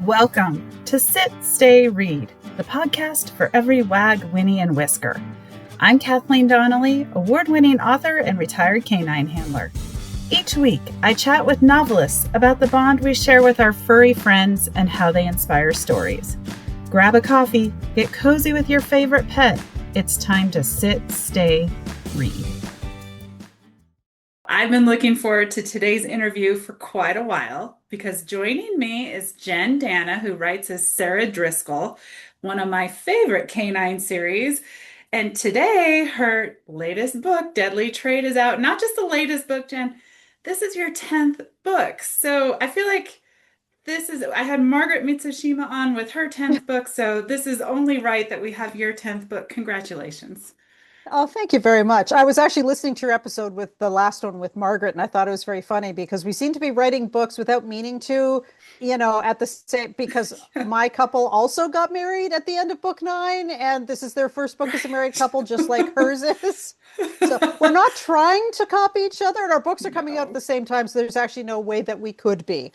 Welcome to Sit, Stay, Read, the podcast for every wag, whinny, and whisker. I'm Kathleen Donnelly, award-winning author and retired canine handler. Each week, I chat with novelists about the bond we share with our furry friends and how they inspire stories. Grab a coffee, get cozy with your favorite pet. It's time to sit, stay, read. I've been looking forward to today's interview for quite a while because joining me is Jen Danna, who writes as Sara Driscoll, one of my favorite canine series. And today, her latest book, Deadly Trade, is out. Not just the latest book, Jen, this is your 10th book. So I feel like I had Margaret Mitsushima on with her 10th book. So this is only right that we have your 10th book. Congratulations. Oh, thank you very much. I was actually listening to your episode with the last one with Margaret, and I thought it was very funny because we seem to be writing books without meaning to, at the same, because my couple also got married at the end of book 9, and this is their first book as a married couple, just like hers is. So we're not trying to copy each other, and our books are coming out at No. the same time, so there's actually no way that we could be.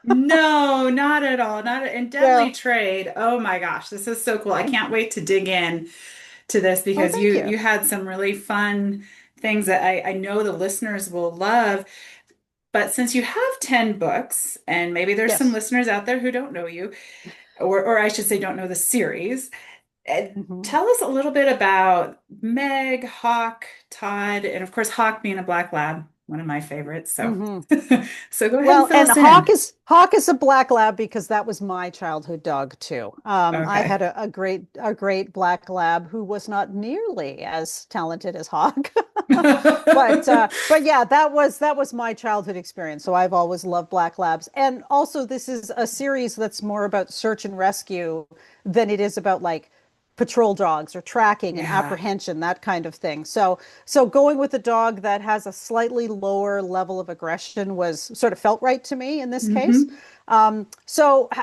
No, not at all. In Yeah. Deadly Trade. Oh my gosh, this is so cool. I can't wait to dig in to this Oh, because thank you you. you had some really fun things that I know the listeners will love. But since you have 10 books, and maybe there's some Yes. listeners out there who don't know you, or I should say don't know the series, Mhm. tell us a little bit about Meg, Hawk, Todd, and of course Hawk being a black lab, one of my favorites. So Mhm. so go ahead and Well, fill and us in. Hawk is a black lab because that was my childhood dog too. I Okay. had a great black lab who was not nearly as talented as Hawk, but yeah, that was my childhood experience. So I've always loved black labs, and also this is a series that's more about search and rescue than it is about like patrol dogs or tracking and Yeah. apprehension, that kind of thing. So going with a dog that has a slightly lower level of aggression was sort of felt right to me in this case. Hmm.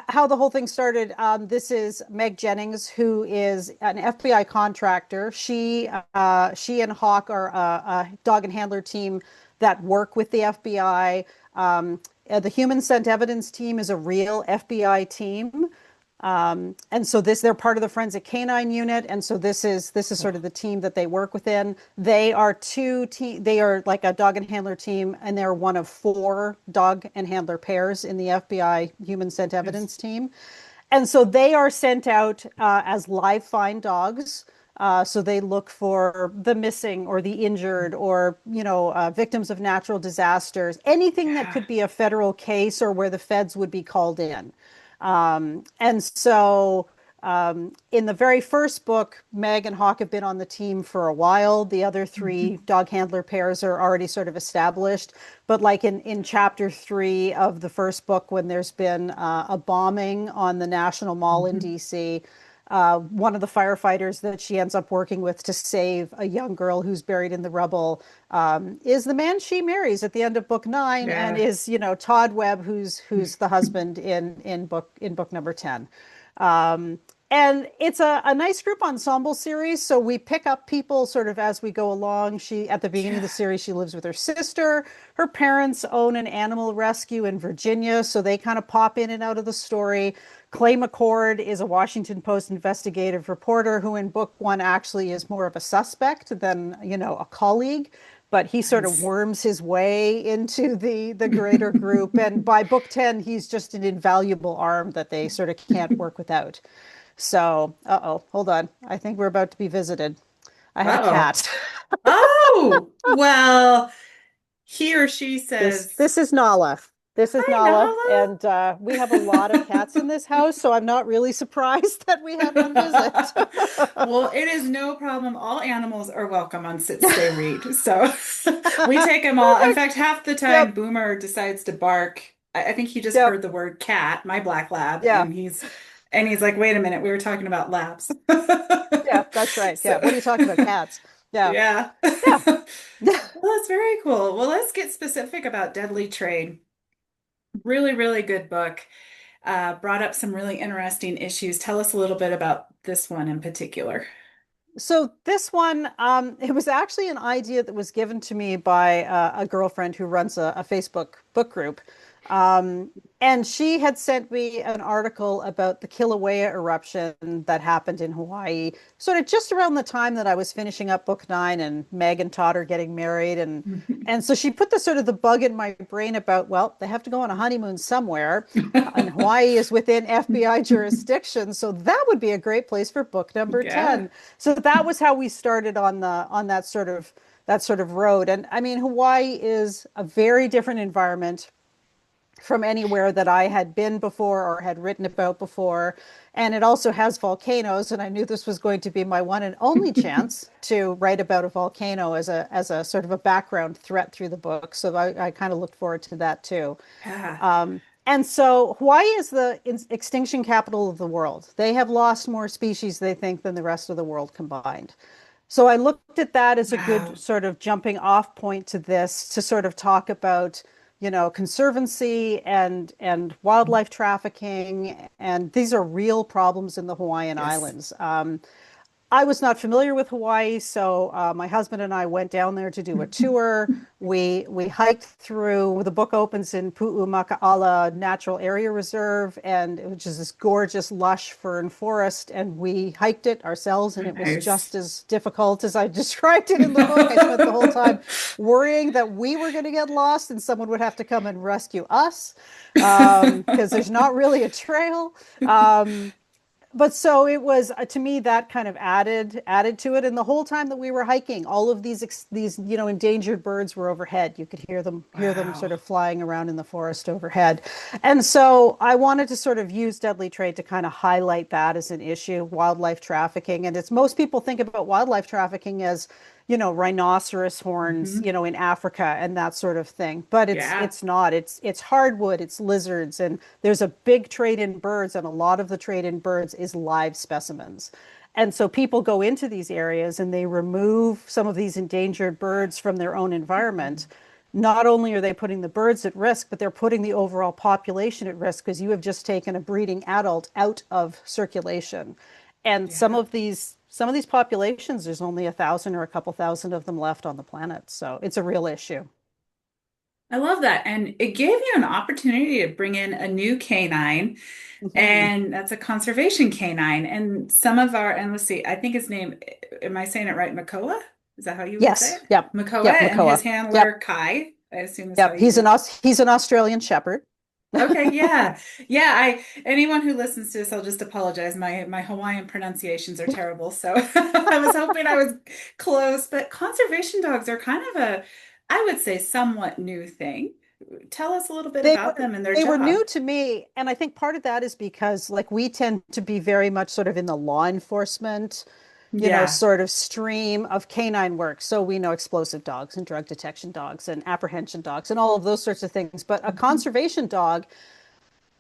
How the whole thing started, this is Meg Jennings, who is an FBI contractor. She and Hawk are a dog and handler team that work with the FBI. The Human Scent Evidence team is a real FBI team. And so they're part of the forensic canine unit, and so this is sort of the team that they work within. They are like a dog and handler team, and they're one of 4 dog and handler pairs in the FBI Human Scent Yes. Evidence team. And so they are sent out as live find dogs. So they look for the missing or the injured or, victims of natural disasters, anything that Yeah. could be a federal case or where the feds would be called in. And so in the very first book, Meg and Hawk have been on the team for a while. The other 3 Mhm. dog handler pairs are already sort of established. But like in chapter 3 of the first book, when there's been a bombing on the National Mall in Mhm. DC, one of the firefighters that she ends up working with to save a young girl who's buried in the rubble is the man she marries at the end of book 9, and Yeah. is Todd Webb, who's the husband in book number 10. Um, and it's a nice group ensemble series. So we pick up people sort of as we go along. At the beginning of Yeah. the series, she lives with her sister. Her parents own an animal rescue in Virginia, so they kind of pop in and out of the story. Clay McCord is a Washington Post investigative reporter who in book 1 actually is more of a suspect than, a colleague, but he sort of Nice. worms his way into the greater group. And by book 10, he's just an invaluable arm that they sort of can't work without. So, uh-oh, hold on. I think we're about to be visited. I have a Uh-oh. cat. Oh, well, he or she This says, this is Nala. This is "Hi, Nala, Nala." and we have a lot of cats in this house, so I'm not really surprised that we had one visit. Well, it is no problem. All animals are welcome on Sit Stay Read. So we take them all. In Perfect. fact, half the time Yep. Boomer decides to bark. I think he just heard Yep. the word cat, my black lab, Yeah. and he's like, wait a minute, we were talking about labs. Yeah, that's right. Yeah. So What are you talking about? Cats. Yeah. yeah. Yeah. Well, that's very cool. Well, let's get specific about Deadly Trade. Really, really good book. Brought up some really interesting issues. Tell us a little bit about this one in particular. So this one, it was actually an idea that was given to me by a girlfriend who runs a Facebook book group. And she had sent me an article about the Kilauea eruption that happened in Hawaii, sort of just around the time that I was finishing up book 9 and Meg and Todd are getting married. And so she put the sort of the bug in my brain about, well, they have to go on a honeymoon somewhere. And Hawaii is within FBI jurisdiction, so that would be a great place for book number Yeah. 10. So that was how we started on that sort of road. And I mean, Hawaii is a very different environment from anywhere that I had been before or had written about before. And it also has volcanoes, and I knew this was going to be my one and only chance to write about a volcano as a sort of a background threat through the book. So I kind of looked forward to that too. Yeah. And so Hawaii is the extinction capital of the world. They have lost more species, they think, than the rest of the world combined. So I looked at that as a good Wow. sort of jumping off point to this to sort of talk about, conservancy and wildlife trafficking. And these are real problems in the Hawaiian Yes. Islands. I was not familiar with Hawaii, so my husband and I went down there to do a tour. We hiked through. The book opens in Pu'u Natural Area Reserve, and which is this gorgeous, lush fern forest. And we hiked it ourselves, and it was Nice. just as difficult as I described it in the book. I spent the whole time worrying that we were going to get lost and someone would have to come and rescue us because there's not really a trail. But so it was to me that kind of added to it. And the whole time that we were hiking, all of these endangered birds were overhead. You could hear them sort Wow. of flying around in the forest overhead. And so I wanted to sort of use deadly trade to kind of highlight that as an issue, wildlife trafficking. And it's most people think about wildlife trafficking as rhinoceros horns, Hmm. in Africa and that sort of thing. But Yeah. it's not. It's hardwood, it's lizards, and there's a big trade in birds, and a lot of the trade in birds is live specimens. And so people go into these areas and they remove some of these endangered birds from their own environment. Not only are they putting the birds at risk, but they're putting the overall population at risk because you have just taken a breeding adult out of circulation. And Yeah. some of these populations, there's only 1,000 or a couple thousand of them left on the planet. So it's a real issue. I love that. And it gave you an opportunity to bring in a new canine, Mhm. and that's a conservation canine. And some of our, and let's see, I think his name, am I saying it right? Makoa? Is that how you would say Yes. it? Yep. Makoa, Yep. and his Makoa. Yep. handler, Kai, I assume is how Yep. you would. He's an Australian Shepherd. Okay, yeah. Yeah, anyone who listens to this, I'll just apologize. My Hawaiian pronunciations are terrible. So I was hoping I was close, but conservation dogs are kind of a, I would say, somewhat new thing. Tell us a little bit They about were them and their they were job. new to me, and I think part of that is because like we tend to be very much sort of in the law enforcement, Yeah. sort of stream of canine work. So we know explosive dogs and drug detection dogs and apprehension dogs and all of those sorts of things. But a Mhm. conservation dog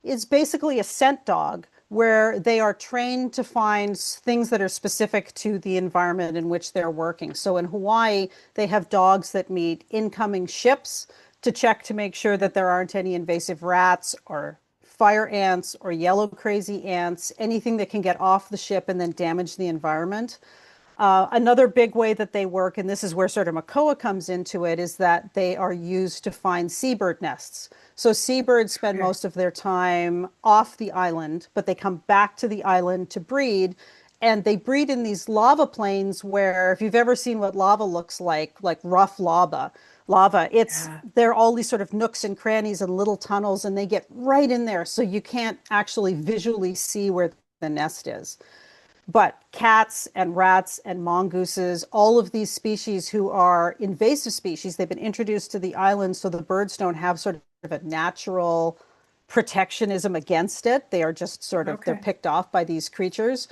is basically a scent dog where they are trained to find things that are specific to the environment in which they're working. So in Hawaii, they have dogs that meet incoming ships to check to make sure Yeah. that there aren't any invasive rats or fire ants or yellow crazy ants, anything that can get off the ship and then damage the environment. Another big way that they work, and this is where sort of Makoa comes into it, is that they are used to find seabird nests. So seabirds spend Okay. most of their time off the island, but they come back to the island to breed. And they breed in these lava plains where, if you've ever seen what lava looks like rough lava, Yeah. they're all these sort of nooks and crannies and little tunnels, and they get right in there. So you can't actually visually see where the nest is. But cats and rats and mongooses, all of these species who are invasive species, they've been introduced to the island so the birds don't have sort of a natural protectionism against it. They are just sort of, they're Okay. picked off by these creatures.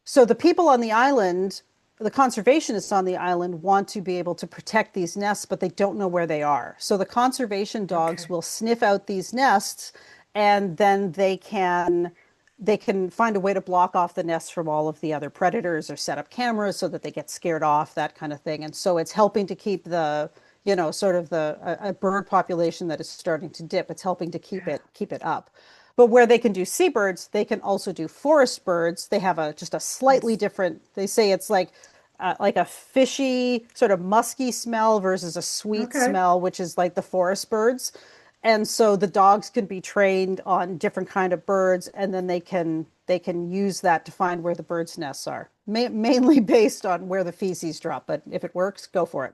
So the people on the island, the conservationists on the island want to be able to protect these nests, but they don't know where they are. So the conservation dogs Okay. will sniff out these nests and then they can find a way to block off the nests from all of the other predators or set up cameras so that they get scared off, that kind of thing. And so it's helping to keep sort of a bird population that is starting to dip. It's helping to keep Yeah. it up. But where they can do seabirds, they can also do forest birds. They have just a slightly Yes. different. They say it's like a fishy, sort of musky smell versus a sweet Okay. smell, which is like the forest birds. And so the dogs can be trained on different kind of birds, and then they can use that to find where the birds' nests are. Mainly based on where the feces drop, but if it works, go for it.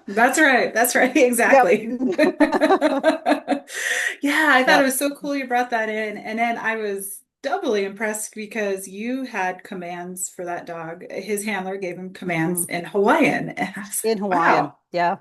That's right. That's right. Yep. Exactly. Yeah, I thought it Yep. was so cool you brought that in. And then I was doubly impressed because you had commands for that dog. His handler gave him commands Mhm. in Hawaiian. And I was In like, Hawaiian. wow. Yeah.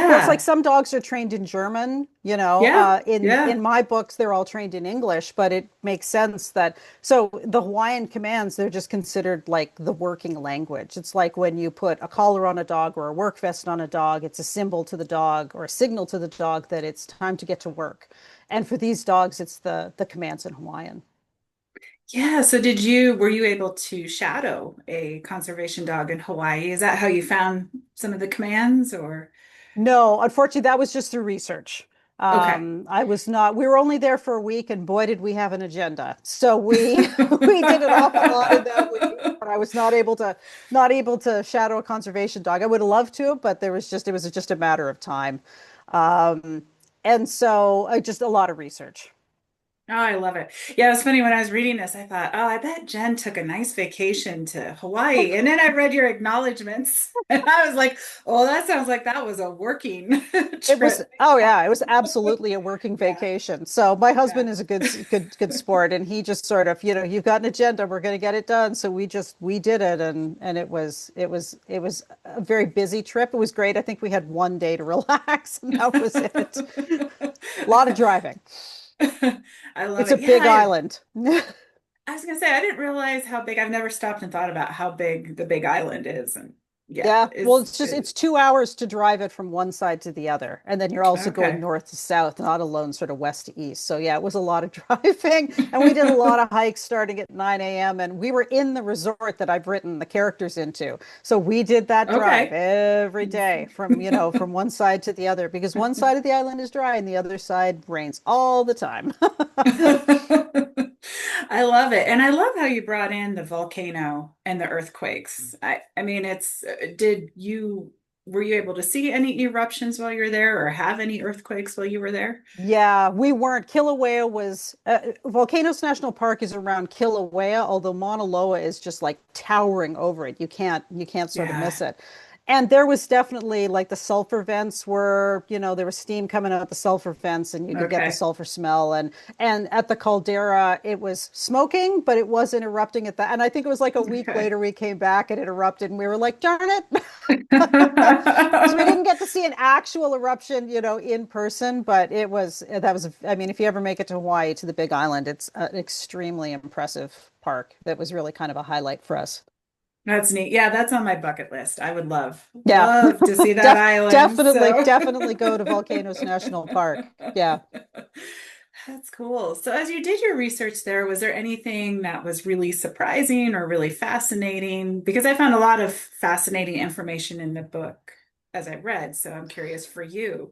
Well, it's like Yeah. some dogs are trained in German, Yeah. in Yeah. my books they're all trained in English, but it makes sense that so the Hawaiian commands, they're just considered like the working language. It's like when you put a collar on a dog or a work vest on a dog, it's a symbol to the dog or a signal to the dog that it's time to get to work. And for these dogs, it's the commands in Hawaiian. Yeah. So were you able to shadow a conservation dog in Hawaii? Is that how you found some of the commands or? No, unfortunately, that was just through research. Okay. I was not, we were only there for a week, and boy, did we have an agenda. So we we did an awful lot in that week, but I was not able to shadow a conservation dog. I would have loved to, but it was just a matter of time. Um, and so just a lot of research. Oh, I love it. Yeah, it was funny when I was reading this, I thought, oh, I bet Jen took a nice vacation to Hawaii. And then I read your acknowledgments and I was like, oh, that sounds like that was a working It was, trip. oh yeah, it was absolutely a working Yeah, vacation. So my yeah. husband is a good sport, and he just sort of, you've got an agenda, we're going to get it done. So we did it, and it was a very busy trip. It was great. I think we had one day to relax, and that was it. A lot of driving. I love It's a it. Yeah, big island. I was gonna say I didn't realize how big. I've never stopped and thought about how big the Big Island is. And yeah, Yeah, well, it's is 2 hours to drive it from one side to the other, and then you're also going okay. north to south, not alone sort of west to east. So yeah, it was a lot of driving, and we did a lot of hikes starting at 9 a.m. and we were in the resort that I've written the characters into. So we did that drive Okay. every day from one side to the other, because one side of the island is dry and the other side rains all the time. I love it. And I love how you brought in the volcano and the earthquakes. I mean, were you able to see any eruptions while you were there or have any earthquakes while you were there? Yeah, we weren't. Kilauea was Volcanoes National Park is around Kilauea, although Mauna Loa is just like towering over it. You can't sort of Yeah. miss it. And there was definitely like the sulfur vents were, there was steam coming out the sulfur vents, and you could get the Okay. sulfur smell. And at the caldera, it was smoking, but it wasn't erupting at that. And I think it was like a week Okay. later we came back and it erupted, and we were like, darn it. So we didn't get to see an actual eruption, in person, but I mean, if you ever make it to Hawaii, to the Big Island, it's an extremely impressive park that was really kind of a highlight for us. That's neat. Yeah, that's on my bucket list. I would Yeah, love to see that island. So definitely go to Volcanoes National Park. Yeah. that's cool. So as you did your research there, was there anything that was really surprising or really fascinating? Because I found a lot of fascinating information in the book as I read. So I'm curious for you.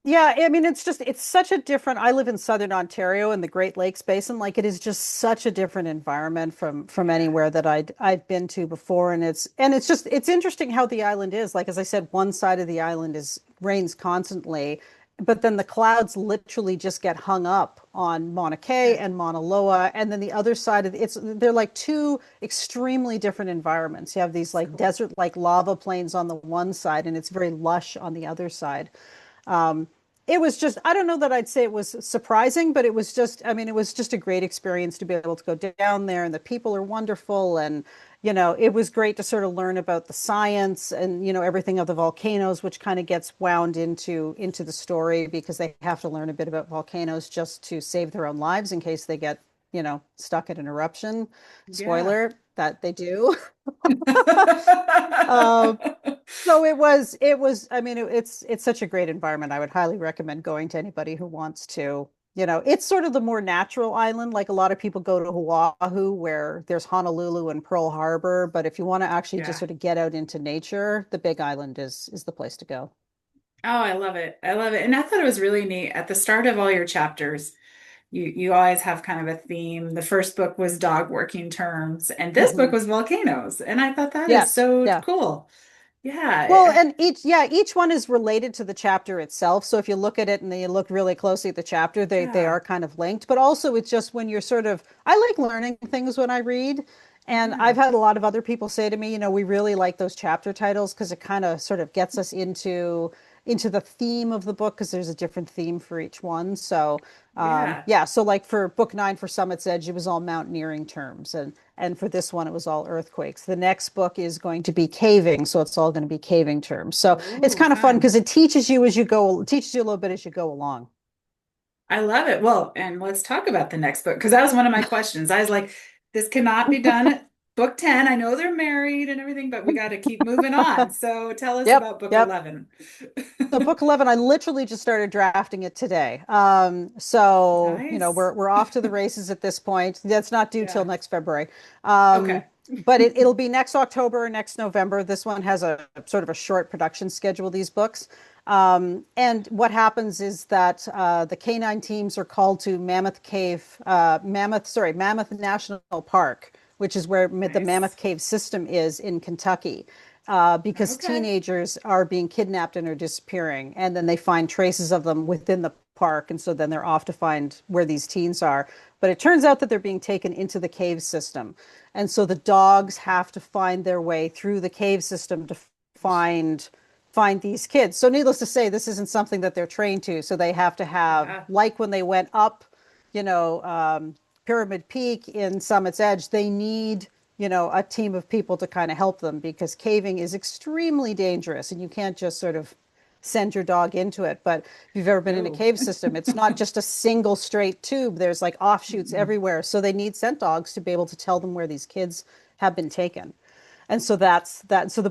Yeah, I mean, it's such a different. I live in Southern Ontario in the Great Lakes Basin. Like, it is just such a different environment from Yeah. anywhere that I've been to before. And it's interesting how the island is. Like, as I said, one side of the island is rains constantly, but then the clouds literally just get hung up on Mauna Kea Okay. and Mauna Loa, and then the other side of they're like two extremely different environments. You have these That's like cool. desert like lava plains on the one side, and it's very lush on the other side. Um, it was just, I don't know that I'd say it was surprising, but I mean, it was just a great experience to be able to go down there, and the people are wonderful. And, it was great to sort of learn about the science and, everything of the volcanoes, which kind of gets wound into the story, because they have to learn a bit about volcanoes just to save their own lives in case they get, stuck at an eruption. Yeah. Spoiler, that they do. Um, so I mean, it's such a great environment. I would highly recommend going to anybody who wants to. It's sort of the more natural island. Like, a lot of people go to Oahu, where there's Honolulu and Pearl Harbor. But if you want to actually just Yeah. sort of get out into nature, the Big Island is the place to go. Oh, I love it. I love it. And I thought it was really neat. At the start of all your chapters, you always have kind of a theme. The first book was dog working terms, and this book Hmm. was volcanoes. And I thought that is Yes. so Yeah. cool. Well, Yeah. and each one is related to the chapter itself. So if you look at it and then you look really closely at the chapter, they Yeah. are kind of linked. But also it's just when you're sort of I like learning things when I read. And I've Yeah. had a lot of other people say to me, we really like those chapter titles because it kind of sort of gets us into the theme of the book because there's a different theme for each one. So Yeah. yeah, so like for book 9 for Summit's Edge, it was all mountaineering terms, and for this one, it was all earthquakes. The next book is going to be caving, so it's all going to be caving terms. So it's Oh, kind of fun fun. because it teaches you as you go, it teaches you a little bit as you go along. I love it. Well, and let's talk about the next book because that was one of my questions. I was like, this cannot be done at book 10. I know they're married and everything, but we got to keep moving on. So tell us Yep, about book yep. 11. So book 11, I literally just started drafting it today. So Nice. we're off to the races at this point. That's not due till Yeah. next February. Um, Okay. but it'll be next October or next November. This one has a sort of a short production schedule, these books. And what happens is that the canine teams are called to Mammoth National Park, which is where the Mammoth Nice. Cave system is in Kentucky, because Okay. teenagers are being kidnapped and are disappearing, and then they find traces of them within the park, and so then they're off to find where these teens are. But it turns out that they're being taken into the cave system, and so the dogs have to find their way through the cave system to find these kids. So needless to say, this isn't something that they're trained to. So they have to have, Yeah. like when they went up, you know, Pyramid Peak in Summit's Edge, they need, a team of people to kind of help them because caving is extremely dangerous and you can't just sort of send your dog into it. But if you've ever been in a No. cave system, it's not just a single straight tube. There's like offshoots Mm-mm. everywhere. So they need scent dogs to be able to tell them where these kids have been taken. And so that's that. So the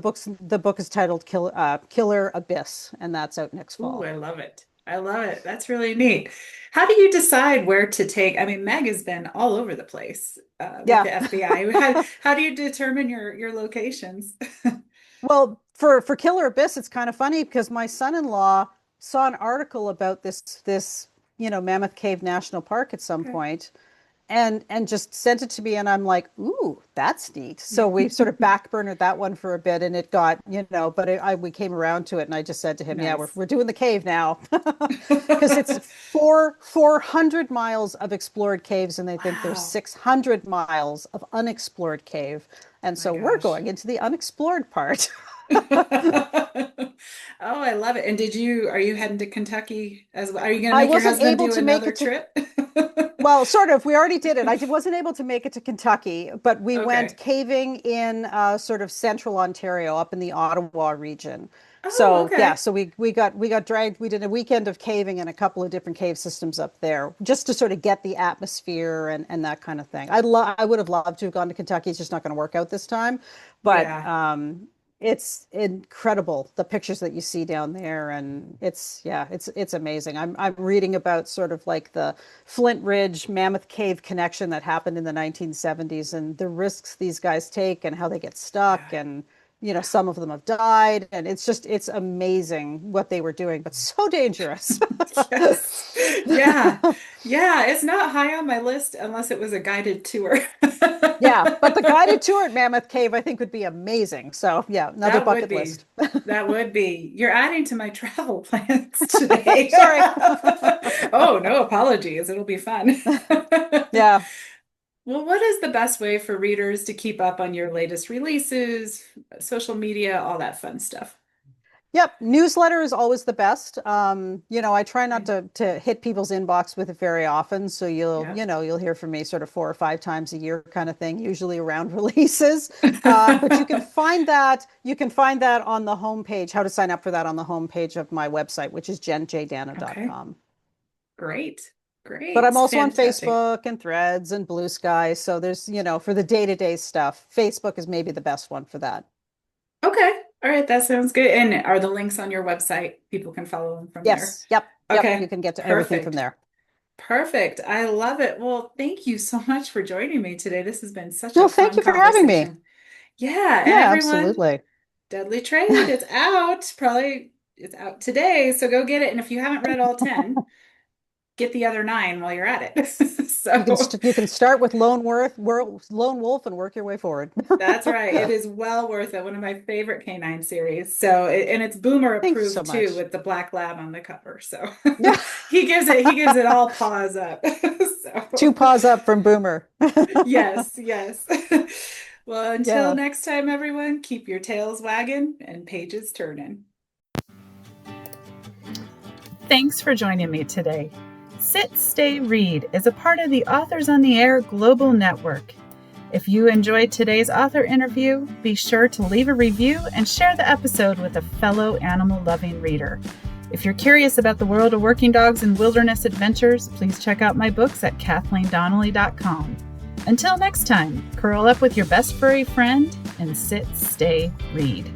book is titled Killer Abyss, and that's out next Ooh, fall. I love it. I love it. That's really neat. How do you decide where to take? I mean, Meg has been all over the place with Yeah. the FBI. How do you determine your locations? Well, for Killer Abyss, it's kind of funny because my son-in-law saw an article about this Mammoth Cave National Park at some Okay. point, and just sent it to me, and I'm like, ooh, that's neat. So we sort of backburnered that one for a bit, and it got, but we came around to it, and I just said to him, yeah, we're Nice. we're doing the cave now, because it's 400 miles of explored caves, and they think there's Wow. 600 miles of unexplored cave, and My so we're gosh. going into the unexplored part. Oh, I love it. And are you heading to Kentucky as well? Are you going to I make your wasn't husband able do to make another it to trip? Well, sort of. We already did it. Wasn't able to make it to Kentucky, but we went Okay. caving in sort of central Ontario, up in the Ottawa region. Oh, So yeah, okay. so we got dragged. We did a weekend of caving in a couple of different cave systems up there, just to sort of get the atmosphere and that kind of thing. I would have loved to have gone to Kentucky. It's just not going to work out this time, but Yeah. it's incredible the pictures that you see down there, and it's amazing. I'm reading about sort of like the Flint Ridge Mammoth Cave connection that happened in the 1970s and the risks these guys take and how they get stuck, Yeah. and some of them have died, and it's amazing what they were doing, but so dangerous. Yes. Yeah. Yeah. It's not high on my list unless it was a guided tour. Yeah, but the guided tour at Mammoth Cave I think would be amazing. So yeah, another That would bucket be. list. That would be. You're adding to my travel plans today. Sorry. Oh, no apologies. It'll be fun. Yeah. Well, what is the best way for readers to keep up on your latest releases, social media, all that fun stuff? Yep, newsletter is always the best. I try not Okay. to hit people's inbox with it very often, so Yep. you'll hear from me sort of 4 or 5 times a year kind of thing, usually around releases. But you can find that on the homepage, how to sign up for that on the homepage of my website, which is Okay. jenjdanna.com. Great. But Great. I'm also on Fantastic. Facebook and Threads and Blue Sky, so there's, for the day-to-day stuff, Facebook is maybe the best one for that. Okay. All right. That sounds good. And are the links on your website? People can follow them from there. Yes, yep, you Okay. can get to everything from Perfect. there. Perfect. I love it. Well, thank you so much for joining me today. This has been such a Well, thank fun you for having me. conversation. Yeah. And Yeah, everyone, absolutely. Deadly Trade, it's out. Probably it's out today. So go get it. And if you haven't read all 10, get the other 9 while you're at it. So You can start with Lone Wolf and work your way forward. that's right. It is well worth it. One of my favorite canine series. So, and it's Boomer Thank you so approved too much. with the black lab on the cover. So Yeah. he gives it all paws up. Two So paws up from Boomer. yes, yes. Well, until Yeah. next time, everyone, keep your tails wagging and pages turning. Thanks for joining me today. Sit, Stay, Read is a part of the Authors on the Air Global Network. If you enjoyed today's author interview, be sure to leave a review and share the episode with a fellow animal-loving reader. If you're curious about the world of working dogs and wilderness adventures, please check out my books at KathleenDonnelly.com. Until next time, curl up with your best furry friend and sit, stay, read.